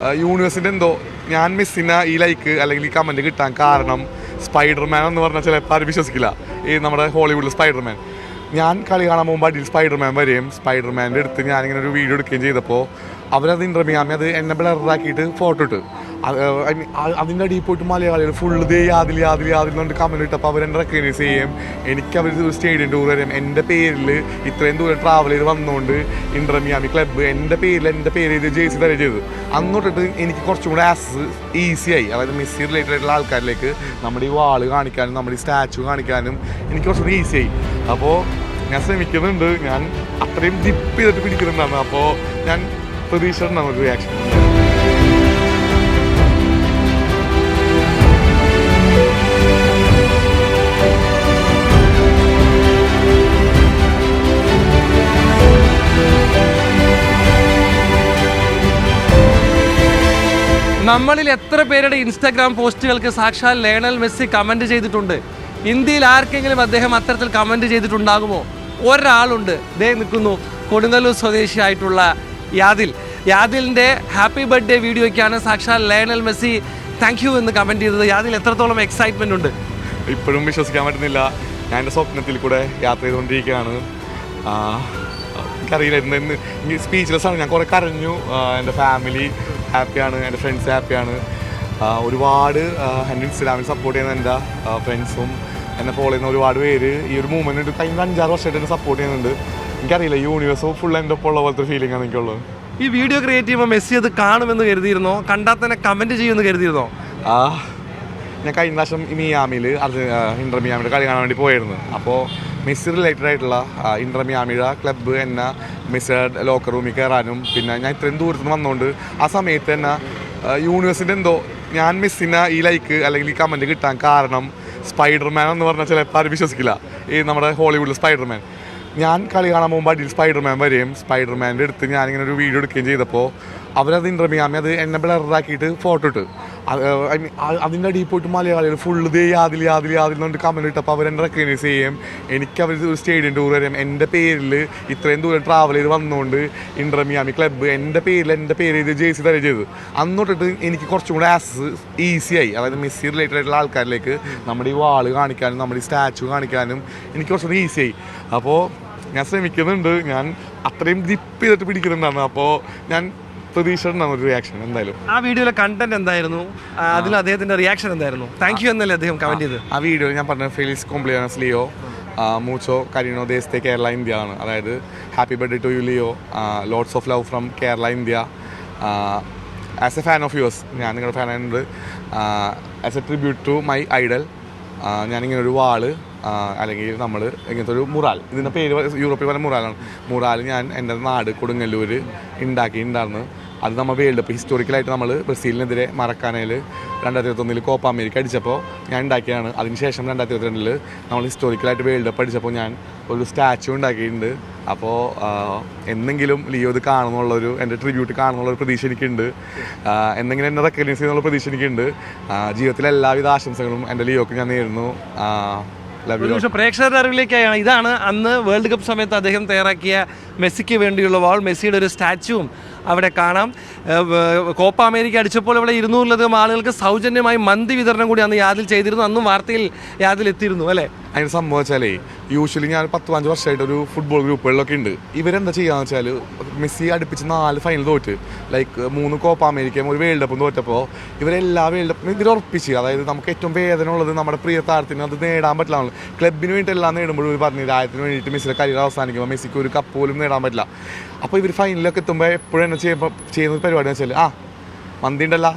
യൂണിവേഴ്സിൻ്റെ എന്തോ ഞാൻ മെസ്സിന ഈ ലൈക്ക് അല്ലെങ്കിൽ ഈ കമൻറ്റ് കിട്ടാൻ കാരണം സ്പൈഡർമാൻ എന്ന് പറഞ്ഞാൽ ചിലപ്പോൾ ആരും വിശ്വസിക്കില്ല. ഈ നമ്മുടെ ഹോളിവുഡിൽ സ്പൈഡർമാൻ, ഞാൻ കളി കാണാൻ പോകുമ്പോൾ അടിയിൽ സ്പൈഡർമാൻ വരെയും സ്പൈഡർമാൻ്റെ അടുത്ത് ഞാനിങ്ങനെ ഒരു വീഡിയോ എടുക്കുകയും ചെയ്തപ്പോൾ അവരത് ഇൻ്റർവ്യൂ അത് എന്നെ ബ്ലറാക്കിയിട്ട് ഫോട്ടോ ഇട്ട് അതിൻ്റെ അടിയിൽ പോയിട്ട് മലയാളികൾ ഫുള്ള് ദേ യാതിൽ എന്നുകൊണ്ട് കമൻറ്റ് ഇട്ടപ്പോൾ അവരെന്നെ റെക്കഗ്നൈസ് ചെയ്യും. എനിക്ക് അവർ സ്റ്റേഡിയം ടൂർ വരും എൻ്റെ പേരിൽ ഇത്രയും ദൂരം ട്രാവൽ ചെയ്ത് വന്നുകൊണ്ട് ഇൻ്റർമിയാമി ക്ലബ്ബ് എൻ്റെ പേര് ചെയ്ത് ജേഴ്സി തരം ചെയ്തു. അന്നോട്ടിട്ട് എനിക്ക് കുറച്ചും കൂടെ ഈസിയായി. അതായത് മെസ്സി റിലേറ്റഡ് ആയിട്ടുള്ള ആൾക്കാരിലേക്ക് നമ്മുടെ ഈ വാള് കാണിക്കാനും നമ്മുടെ ഈ സ്റ്റാച്ചു കാണിക്കാനും എനിക്ക് കുറച്ചുകൂടി ഈസിയായി. അപ്പോൾ ഞാൻ ശ്രമിക്കുന്നുണ്ട്, ഞാൻ അത്രയും ഡിപ്പ് ചെയ്തിട്ട് പിടിക്കുന്നുണ്ടായിരുന്നു. അപ്പോൾ ഞാൻ പ്രതീക്ഷിച്ചിട്ടുണ്ടാകും ഒരു റിയാക്ഷൻ. നമ്മളിൽ എത്ര പേരുടെ ഇൻസ്റ്റാഗ്രാം പോസ്റ്റുകൾക്ക് സാക്ഷാൽ ലയണൽ മെസ്സി കമൻറ്റ് ചെയ്തിട്ടുണ്ട്? ഇന്ത്യയിൽ ആർക്കെങ്കിലും അദ്ദേഹം അത്തരത്തിൽ കമൻറ്റ് ചെയ്തിട്ടുണ്ടാകുമോ? ഒരാളുണ്ട്, ദേ നിൽക്കുന്നു, കൊടുങ്ങല്ലൂർ സ്വദേശിയായിട്ടുള്ള യാദിലിൻ്റെ ഹാപ്പി ബർത്ത്ഡേ വീഡിയോയ്ക്കാണ് സാക്ഷാൽ ലയണൽ മെസ്സി താങ്ക് യു എന്ന് കമൻറ്റ് ചെയ്തത്. യാദിൽ എത്രത്തോളം എക്സൈറ്റ്മെൻ്റ് ഉണ്ട്? ഇപ്പോഴും വിശ്വസിക്കാൻ പറ്റുന്നില്ല. ഞാൻ എൻ്റെ സ്വപ്നത്തിൽ കൂടെ യാത്ര ചെയ്തുകൊണ്ടിരിക്കുകയാണ്. എനിക്കറിയില്ല, ഇന്ന് സ്പീച്ച്ലെസ് ആണ്. ഞാൻ കുറേ കരഞ്ഞു. എൻ്റെ ഫാമിലി ഹാപ്പിയാണ്, എൻ്റെ ഫ്രണ്ട്സ് ഹാപ്പിയാണ്. ഒരുപാട് എൻ്റെ ഇൻസ്റ്റാഗ്രാമിൽ സപ്പോർട്ട് ചെയ്യുന്ന എൻ്റെ ഫ്രണ്ട്സും എന്നെ ഫോളോ ചെയ്യുന്ന ഒരുപാട് പേര് ഈ ഒരു മൂവ്മെൻറ്റ് കഴിഞ്ഞ 5-6 വർഷമായിട്ട് എന്നെ സപ്പോർട്ട് ചെയ്യുന്നുണ്ട്. എനിക്കറിയില്ല, യൂണിവേഴ്സ് ഫുൾ എൻ്റെ ഒപ്പം ഉള്ള പോലത്തെ ഫീലിംഗ് ആണ് എനിക്കുള്ളത്. ഈ വീഡിയോ ക്രിയേറ്റ് ചെയ്യുമ്പോൾ മെസ്സി അത് കാണുമെന്ന് കരുതിയിരുന്നോ? കണ്ടാൽ തന്നെ കമൻറ്റ് ചെയ്യുമെന്ന് കരുതിയിരുന്നോ? ഞാൻ കഴിഞ്ഞ പ്രാവശ്യം മിയാമിയിൽ ഇൻ്റർ മിയാമിയുടെ കളി കാണാൻ വേണ്ടി പോയിരുന്നു. അപ്പോൾ മെസ്സി റിലേറ്റഡ് ആയിട്ടുള്ള ഇൻ്റർ മിയാമിയുടെ ക്ലബ്ബ് എന്നെ മെസ്സിയുടെ ലോക്കർ റൂമിൽ കയറാനും പിന്നെ ഞാൻ ഇത്രയും ദൂരത്ത് നിന്ന് വന്നുകൊണ്ട് ആ സമയത്ത് തന്നെ യൂണിവേഴ്സിൻ്റെ എന്തോ ഞാൻ മെസ്സിന ഈ ലൈക്ക് അല്ലെങ്കിൽ ഈ കമൻറ്റ് കിട്ടാൻ കാരണം സ്പൈഡർമാൻ എന്ന് പറഞ്ഞാൽ ചിലപ്പോൾ ആരും വിശ്വസിക്കില്ല. ഈ നമ്മുടെ ഹോളിവുഡിൽ സ്പൈഡർമാൻ, ഞാൻ കളി കാണാൻ പോകുമ്പോൾ അടിയിൽ സ്പൈഡർമാൻ വരെയും സ്പൈഡർമാൻ്റെ അടുത്ത് ഞാനിങ്ങനെ ഒരു വീഡിയോ എടുക്കുകയും ചെയ്തപ്പോൾ അവരത് ഇൻ്റർവ്യൂ അത് എന്നെ ബ്ലറാക്കിയിട്ട് ഫോട്ടോ ഇട്ട് അതിൻ്റെ അടിയിൽ പോയിട്ട് മലയാളികൾ ഫുള്ള് ദേ യാതിൽ എന്നുകൊണ്ട് കമൻറ്റ് ഇട്ടപ്പോൾ അവരെന്നെ റെക്കഗ്നൈസ് ചെയ്യും. എനിക്ക് അവർ സ്റ്റേഡിയം ടൂർ വരും എൻ്റെ പേരിൽ ഇത്രയും ദൂരം ട്രാവൽ ചെയ്ത് വന്നുകൊണ്ട് ഇൻ്റർമിയാമി ക്ലബ്ബ് എൻ്റെ പേര് ചെയ്ത് ജേഴ്സി തരം ചെയ്തു. അന്നോട്ടിട്ട് എനിക്ക് കുറച്ചും കൂടെ ഈസിയായി. അതായത് മെസ്സി റിലേറ്റഡ് ആയിട്ടുള്ള ആൾക്കാരിലേക്ക് നമ്മുടെ ഈ വാള് കാണിക്കാനും നമ്മുടെ ഈ സ്റ്റാച്ചു കാണിക്കാനും എനിക്ക് കുറച്ചുകൂടി ഈസിയായി. അപ്പോൾ ഞാൻ ശ്രമിക്കുന്നുണ്ട്, ഞാൻ അത്രയും ഡിപ്പ് ചെയ്തിട്ട് പിടിക്കുന്നുണ്ടായിരുന്നു. അപ്പോൾ ഞാൻ പ്രതീക്ഷിച്ചിട്ടുണ്ടാകും ഒരു റിയാക്ഷൻ. എന്തായാലും ആ വീഡിയോയിലെ കണ്ടന്റ് എന്തായിരുന്നു? അതിൽ അദ്ദേഹത്തിന്റെ റിയാക്ഷൻ എന്തായിരുന്നു? താങ്ക് യു എന്നല്ലേ അദ്ദേഹം കമന്റ് ചെയ്ത്? ആ വീഡിയോ ഞാൻ പറഞ്ഞ ഫെലിസ് കുംപ്ലിയാനോസ് ലിയോ മൂച്ചോ കരിനോ ദേശത്തെ കേരള ഇന്ത്യ ആണ്. അതായത് happy birthday to you Leo, lots of love from Kerala India. As a fan of yours, ഞാൻ നിങ്ങളുടെ ഫാനായിട്ടുണ്ട്. As a tribute to my idol, ഞാനിങ്ങനെ ഒരു വാള് അല്ലെങ്കിൽ നമ്മൾ ഇങ്ങനത്തെ ഒരു മുറാൽ, ഇതിൻ്റെ പേര് യൂറോപ്പിൽ പറഞ്ഞ മുറാൽ ഞാൻ എൻ്റെ നാട് കൊടുങ്ങല്ലൂർ ഉണ്ടാക്കിയിട്ടുണ്ടായിരുന്നു. അത് നമ്മൾ വേൾഡ് കപ്പ് ഹിസ്റ്റോറിക്കലായിട്ട് നമ്മൾ ബ്രസീലിനെതിരെ മറക്കാനയിൽ 2021 കോപ്പ അമേരിക്ക അടിച്ചപ്പോൾ ഞാൻ ഉണ്ടാക്കിയതാണ്. അതിനുശേഷം 2022 നമ്മൾ ഹിസ്റ്റോറിക്കലായിട്ട് വേൾഡ് കപ്പ് അടിച്ചപ്പോൾ ഞാൻ ഒരു സ്റ്റാച്ചു ഉണ്ടാക്കിയിട്ടുണ്ട്. അപ്പോൾ എന്തെങ്കിലും ലിയോ ഇത് കാണുന്നുള്ളൊരു എൻ്റെ ട്രിബ്യൂട്ട് കാണുന്നുള്ളൊരു പ്രതീക്ഷ എനിക്കുണ്ട്. എന്തെങ്കിലും എന്നെ റെക്കഗ്നൈസ് ചെയ്യുന്നുള്ള പ്രതീക്ഷ എനിക്കുണ്ട്. ജീവിതത്തിലെ എല്ലാവിധ ആശംസകളും എൻ്റെ ലിയോക്ക് ഞാൻ നേരുന്നു. പ്രേക്ഷകരുടെ അറിവിലേക്കായാണ്, ഇതാണ് അന്ന് വേൾഡ് കപ്പ് സമയത്ത് അദ്ദേഹം തയ്യാറാക്കിയ മെസ്സിക്ക് വേണ്ടിയുള്ള വാൾ. മെസ്സിയുടെ ഒരു സ്റ്റാച്ചുവും അവിടെ കാണാം. കോപ്പ അമേരിക്ക അടിച്ചപ്പോൾ ഇവിടെ 200-ലധികം ആളുകൾക്ക് സൗജന്യമായി മന്തി വിതരണം കൂടി അന്ന് യാദിൽ ചെയ്തിരുന്നു. അന്നും വാർത്തയിൽ യാദിൽ എത്തിയിരുന്നു അല്ലേ? അതിന് സംഭവം വെച്ചാലേ, യൂഷ്വലി ഞാൻ 10-15 വർഷമായിട്ട് ഒരു ഫുട്ബോൾ ഗ്രൂപ്പുകളിലൊക്കെ ഉണ്ട്. ഇവരെന്താ ചെയ്യാന്ന് വെച്ചാൽ, മെസ്സി അടുപ്പിച്ച് 4 ഫൈനൽ തോറ്റ്, ലൈക്ക് 3 കോപ്പ അമേരിക്കയും ഒരു വേൾഡ് കപ്പും തോറ്റപ്പോൾ ഇവരെല്ലാ വേൾഡ് കപ്പും ഇവരുറപ്പിച്ച്. അതായത് നമുക്ക് ഏറ്റവും വേദന ഉള്ളത് നമ്മുടെ പ്രിയ താരത്തിന് അത് നേടാൻ പറ്റില്ല. ക്ലബിന് വേണ്ടിയിട്ട് എല്ലാം നേടുമ്പോഴും ഇവർ പറഞ്ഞു രാജ്യത്തിന് വേണ്ടിയിട്ട് മെസ്സിയുടെ കരിയർ അവസാനിക്കുമ്പോൾ മെസ്സിക്ക് ഒരു കപ്പ് പോലും നേടാൻ പറ്റില്ല. അപ്പോൾ ഇവർ ഫൈനലൊക്കെ എത്തുമ്പോൾ എപ്പോഴും എന്നെ ചെയ്യുന്ന പരിപാടി എന്ന് വെച്ചാൽ മന്തി ഉണ്ടല്ല.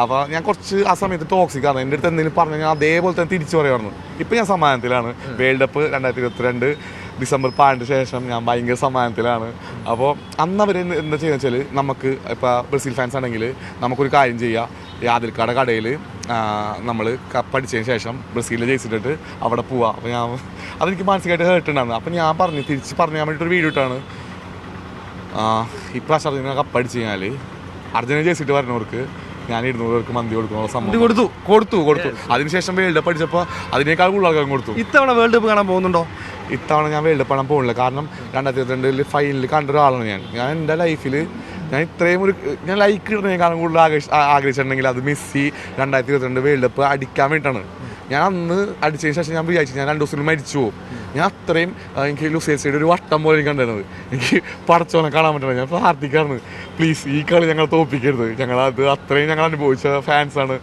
അപ്പോൾ ഞാൻ കുറച്ച് ആ സമയത്ത് ടോക്സിക് ആണ്. എൻ്റെ അടുത്ത് എന്തെങ്കിലും പറഞ്ഞു ഞാൻ അതേപോലെ തന്നെ തിരിച്ചു പറയുമായിരുന്നു. ഇപ്പോൾ ഞാൻ സമ്മാനത്തിലാണ്. വേൾഡ് കപ്പ് 2022 ഡിസംബർ 12 ശേഷം ഞാൻ ഭയങ്കര സമ്മാനത്തിലാണ്. അപ്പോൾ അന്ന് അവർ എന്താ ചെയ്യുക വെച്ചാൽ, നമുക്ക് ഇപ്പോൾ ബ്രസീൽ ഫാൻസ് ആണെങ്കിൽ നമുക്കൊരു കാര്യം ചെയ്യാം, യാതിൽക്കാട് കടയിൽ നമ്മൾ കപ്പടിച്ചതിന് ശേഷം ബ്രസീലിൽ ജയിച്ചിട്ടിട്ട് അവിടെ പോവാം. അപ്പോൾ അതെനിക്ക് മാനസികമായിട്ട് ഹേർട്ടുണ്ടായിരുന്നു. അപ്പോൾ ഞാൻ തിരിച്ച് പറയാൻ വേണ്ടിയിട്ടൊരു വീഡിയോ ഇട്ടാണ്. ഇപ്രാവശ്യം അർജന്റീന കപ്പടിച്ച് കഴിഞ്ഞാൽ അർജന്റീന ജയിച്ചിട്ട് വരുന്നവർക്ക് ഞാൻ 200 പേർക്ക് മന്തി കൊടുക്കുന്ന സംഭവം കൊടുത്തു. അതിനുശേഷം വേൾഡ് കപ്പ് അടിച്ചപ്പോൾ അതിനേക്കാൾ കൂടുതൽ ആൾക്കാരും കൊടുത്തു. ഇത്തവണ വേൾഡ് കപ്പ് കാണാൻ പോകുന്നുണ്ടോ? ഇത്തവണ ഞാൻ വേൾഡ് കപ്പ് കാണാൻ പോകുന്നില്ല. കാരണം 2022 ഫൈനലിൽ കണ്ട ഒരാളാണ് ഞാൻ. എൻ്റെ ലൈഫിൽ ഞാൻ ഇത്രയും ഞാൻ ലൈക്ക് ഇടുന്നതിനേക്കാളും കൂടുതൽ ആഗ്രഹിച്ചിട്ടുണ്ടെങ്കിൽ അത് മെസ്സി 2022 വേൾഡ് കപ്പ് അടിക്കാൻ വേണ്ടിയിട്ടാണ്. ഞാൻ അന്ന് അടിച്ചതിന് ശേഷം ഞാൻ വിചാരിച്ചു ഞാൻ 2 ദിവസത്തിൽ മരിച്ചു പോകും. ഞാൻ അത്രയും എനിക്ക് ലുസേൽസിയുടെ ഒരു വട്ടം പോലെ എനിക്ക് കണ്ടിരുന്നത്. എനിക്ക് പടച്ചോനെ കാണാൻ പറ്റണം. ഞാൻ പ്രാർത്ഥിക്കാറുണ്ട്, പ്ലീസ് ഈ കളി ഞങ്ങൾ തോൽപ്പിക്കരുത്. ഞങ്ങളത് അത്രയും ഞങ്ങൾ അനുഭവിച്ച ഫാൻസാണ്.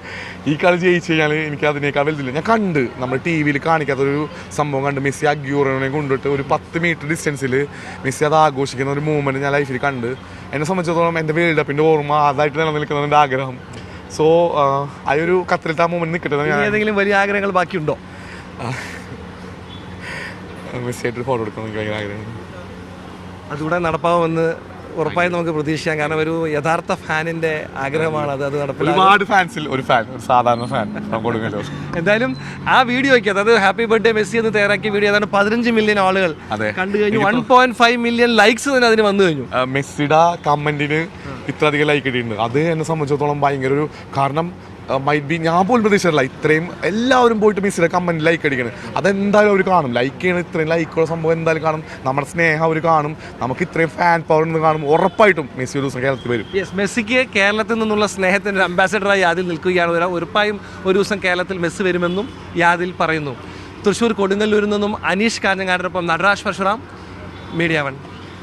ഈ കളി ജയിച്ചു കഴിഞ്ഞാൽ എനിക്ക് അതിനേക്കാൾ വലുതില്ല. ഞാൻ കണ്ട് നമ്മൾ ടി വിയിൽ കാണിക്കാത്തൊരു സംഭവം കണ്ട്. മെസ്സി അഗ്യൂറോനെ കൊണ്ടിട്ട് ഒരു 10 മീറ്റർ ഡിസ്റ്റൻസിൽ മെസ്സി അത് ആഘോഷിക്കുന്ന ഒരു മൂവ്മെൻറ്റ് ഞാൻ ലൈഫിൽ കണ്ട്. എന്നെ സംബന്ധിച്ചിടത്തോളം എൻ്റെ വേൾഡ് കപ്പിൻ്റെ ഓർമ്മ അതായിട്ട് നിലനിൽക്കുന്ന എൻ്റെ ആഗ്രഹം. സോ ആ ഒരു ഖത്തറിലത്തെ ആ മൂവ്മെൻറ്റ് നിൽക്കട്ടെ. ഏതെങ്കിലും വലിയ ആഗ്രഹങ്ങൾ ബാക്കിയുണ്ടോ? മെസ്സിയായിട്ട് ഫോട്ടോ എടുക്കണം എനിക്ക് ഭയങ്കര ആഗ്രഹം. അതുകൂടെ നടപ്പാവുമെന്ന് ഉറപ്പായും നമുക്ക് പ്രതീക്ഷിക്കാം. കാരണം ഒരു യഥാർത്ഥ ഫാനിന്റെ ആഗ്രഹമാണ് അത് നടപ്പിലാക്കുക. ഒരുപാട് ഫാൻസിൽ ഒരു സാധാരണ ഫാൻ കൊടുക്കല്ലോ. എന്തായാലും ആ വീഡിയോയ്ക്ക്, അതായത് ഹാപ്പി ബർത്ത്ഡേ മെസ്സി എന്ന് തയ്യാറാക്കിയ വീഡിയോ ഏതാണ്ട് 15 മില്യൺ ആളുകൾ കണ്ടു കഴിഞ്ഞു. 1.5 മില്യൺ ലൈക്സ് തന്നെ അതിന് വന്നു കഴിഞ്ഞു. മെസ്സിയുടെ കമന്റിന് ഇത്ര അധികം ലൈക്ക് കിട്ടിയിട്ടുണ്ട്. അത് എന്നെ സംബന്ധിച്ചിടത്തോളം ഭയങ്കര ഒരു കാരണം മൈറ്റ് ബി ഞാൻ പോലും പ്രതീക്ഷിച്ചില്ല. ഇത്രയും എല്ലാവരും പോയിട്ട് മെസ്സിയുടെ കമന്റ് ലൈക്ക് അടിക്കണം. അതെന്തായാലും അവർ കാണും. ലൈക്ക് ചെയ്യണം, ഇത്രയും ലൈക്കുള്ള സംഭവം എന്തായാലും കാണും. നമ്മുടെ സ്നേഹം അവർ കാണും. നമുക്ക് ഇത്രയും ഫാൻ പവർ എന്ന് കാണും. ഉറപ്പായിട്ടും മെസ്സി ഒരു ദിവസം കേരളത്തിൽ വരും. യെസ്, മെസ്സിക്ക് കേരളത്തിൽ നിന്നുള്ള സ്നേഹത്തിൻ്റെ അംബാസഡറായി യാദിൽ നിൽക്കുകയാണ്. ഉറപ്പായും ഒരു ദിവസം കേരളത്തിൽ മെസ്സി വരുമെന്നും യാദിൽ പറയുന്നു. തൃശ്ശൂർ കൊടുങ്ങല്ലൂരിൽ നിന്നും അനീഷ് കാഞ്ഞങ്ങാടിനൊപ്പം നടരാജ് പരശുറാം, മീഡിയ 1.